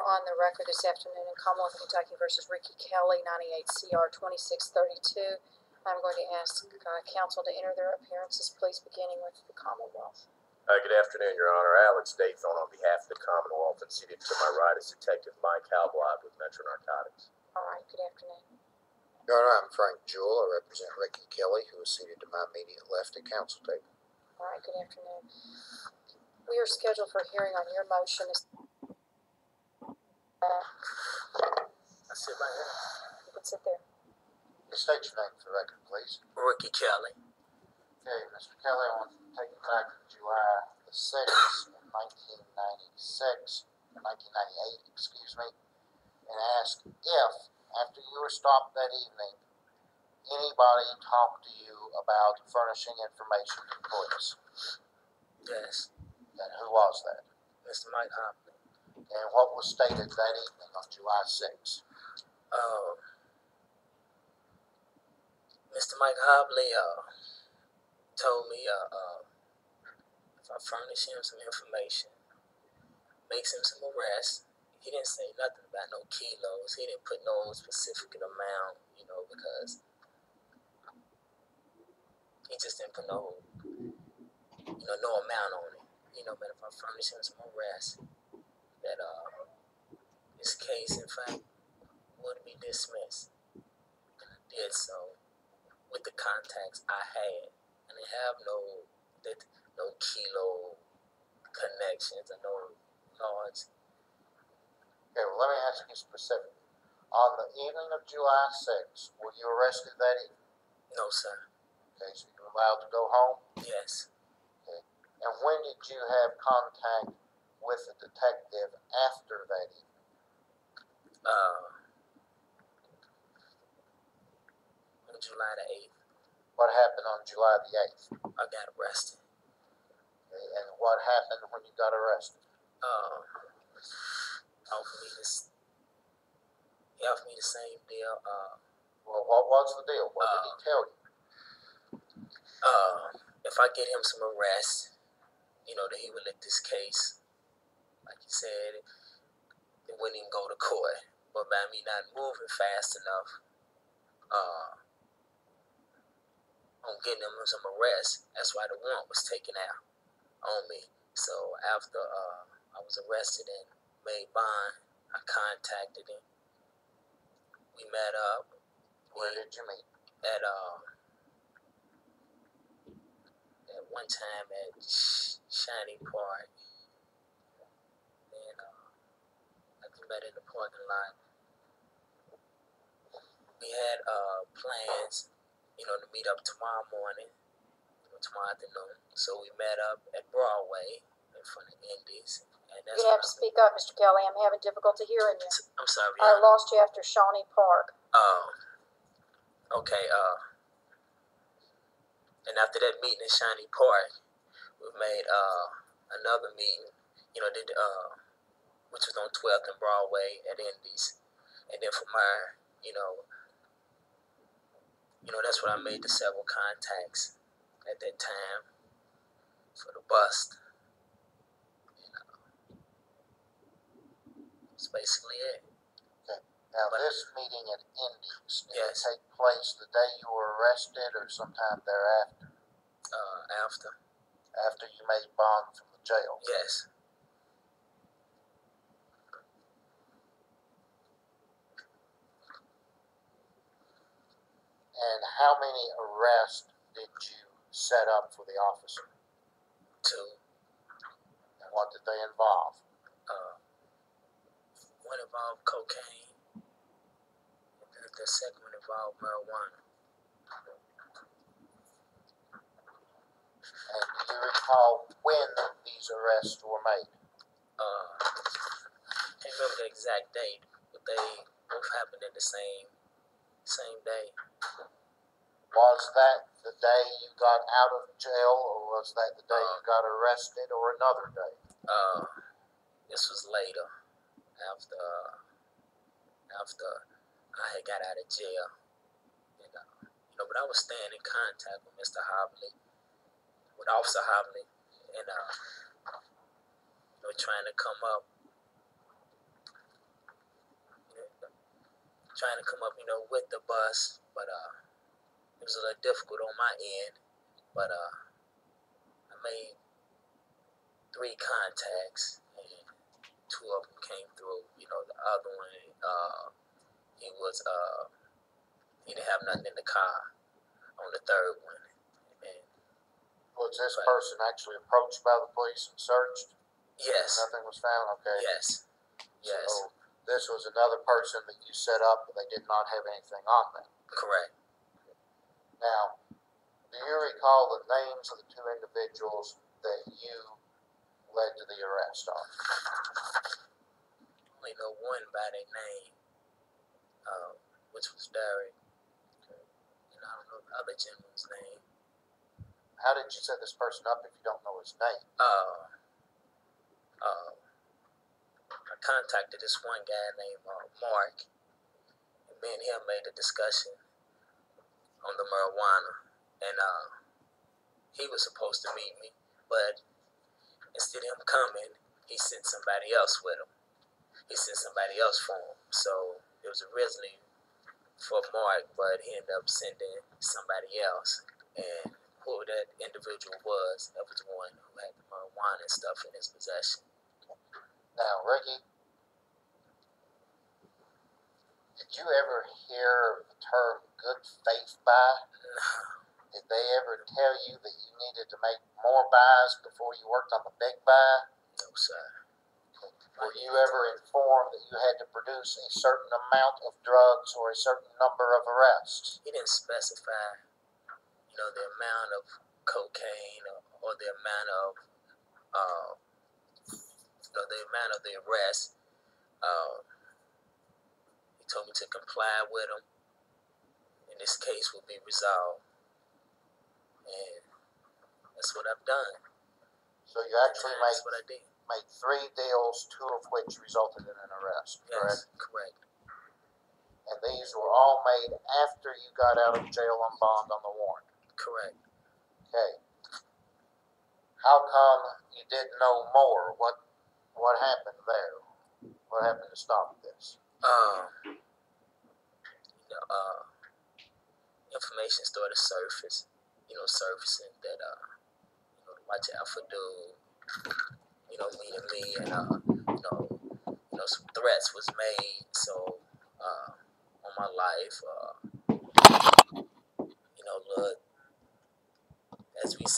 on the record this afternoon in Commonwealth of Kentucky versus Ricky Kelly, 98 CR 2632. I'm going to ask counsel to enter their appearances, please, beginning with the Commonwealth. Good afternoon, Your Honor. Alex Daythorne on behalf of the Commonwealth, and seated to my right is Detective Mike Halbleib with Metro Narcotics. All right, good afternoon. Your Honor, I'm Frank Jewell. I represent Ricky Kelly, who is seated to my immediate left at counsel table. All right, good afternoon. We are scheduled for hearing on your motion. I sit right here. You can sit there. State your name for the record, please. Ricky Kelly. Okay, Mr. Kelly, I want to take you back to July the 6th of 1996, 1998, excuse me, and ask if, after you were stopped that evening, anybody talked to you about furnishing information to the police. Yes. And who was that? Mr. Mike Hopley. And what was stated that evening on July 6th? Mr. Mike Hopley told me if I furnish him some information, makes him some arrests. He didn't say nothing about no kilos. He didn't put no specific amount, because he just didn't put no amount on it. But if I furnish him some arrests, that this case, in fact, would be dismissed. And I did so with the contacts I had. And they have no kilo connections or no large. Okay, well, let me ask you specifically. On the evening of July 6th, were you arrested that evening? No, sir. Okay, so you were allowed to go home? Yes. Okay. And when did you have contact with the detective after that evening? On July the 8th. What happened on July the 8th? I got arrested. Okay, and what happened when you got arrested? He offered me the same deal. Well, what was the deal? What did he tell you? If I get him some arrests, that he would let this case, like he said, it wouldn't even go to court. But by me not moving fast enough, on getting him some arrests, that's why the warrant was taken out on me. So after I was arrested and made bond, I contacted him. We met up. Where did you meet? At one time at Shiny Park. And we met in the parking lot. We had plans, to meet up tomorrow morning, tomorrow afternoon. So we met up at Broadway in front of Indies. And that's You have to speak up, Mr. Kelly. I'm having difficulty hearing you. I'm sorry. I lost you after Shawnee Park. Okay. And after that meeting in Shiny Park, we made another meeting, which was on 12th and Broadway at Indies. And then from there, that's when I made the several contacts at that time for the bust. That's basically it. Okay. Now, this meeting at Indies, did it Yes. take place the day you were arrested or sometime thereafter? After. After you made bond from the jail? Yes. And how many arrests did you set up for the officer? 2. And what did they involve? One involved cocaine. And the second one involved marijuana. And do you recall when these arrests were made? Can't remember the exact date, but they both happened in the same day. Was that the day you got out of jail, or was that the day you got arrested, or another day? This was later, after I had got out of jail. And, but I was staying in contact with Mr. Hobley, with Officer Hobley, and trying to come up trying to come up, with the bus, but it was a little difficult on my end. But I made 3 contacts, and 2 of them came through. The other one, he didn't have nothing in the car on the 3rd one. And Was this person actually approached by the police and searched? yes, Nothing was found? Okay. yes. So this was another person that you set up, but they did not have anything on them. Correct. Now, do you recall the names of the 2 individuals that you led to the arrest of? Only know one by their name, which was Derek. And I don't know the other gentleman's name. How did you set this person up if you don't know his name? I contacted this one guy named Mark, and me and him made a discussion on the marijuana, and he was supposed to meet me, but instead of him coming, he sent somebody else with him. He sent somebody else for him. So it was originally for Mark, but he ended up sending somebody else, and who that individual was, that was the one who had the marijuana and stuff in his possession. Now, Ricky, did you ever hear the term good faith buy? No, Did they ever tell you that you needed to make more buys before you worked on the big buy? no, sir. Were you ever informed that you had to produce a certain amount of drugs or a certain number of arrests? He didn't specify, the amount of cocaine or the amount of, the arrest. He told me to comply with him, and this case will be resolved. And that's what I've done. So you actually That's what I did. made 3 deals, 2 of which resulted in an arrest, correct? Yes, correct. And these were all made after you got out of jail on bond on the warrant. Correct. Okay. How come you didn't know more? What happened there? What happened to stop this? Information started surfacing that watch out for dude, meeting me, and some threats was made. So on my life, look, as we say.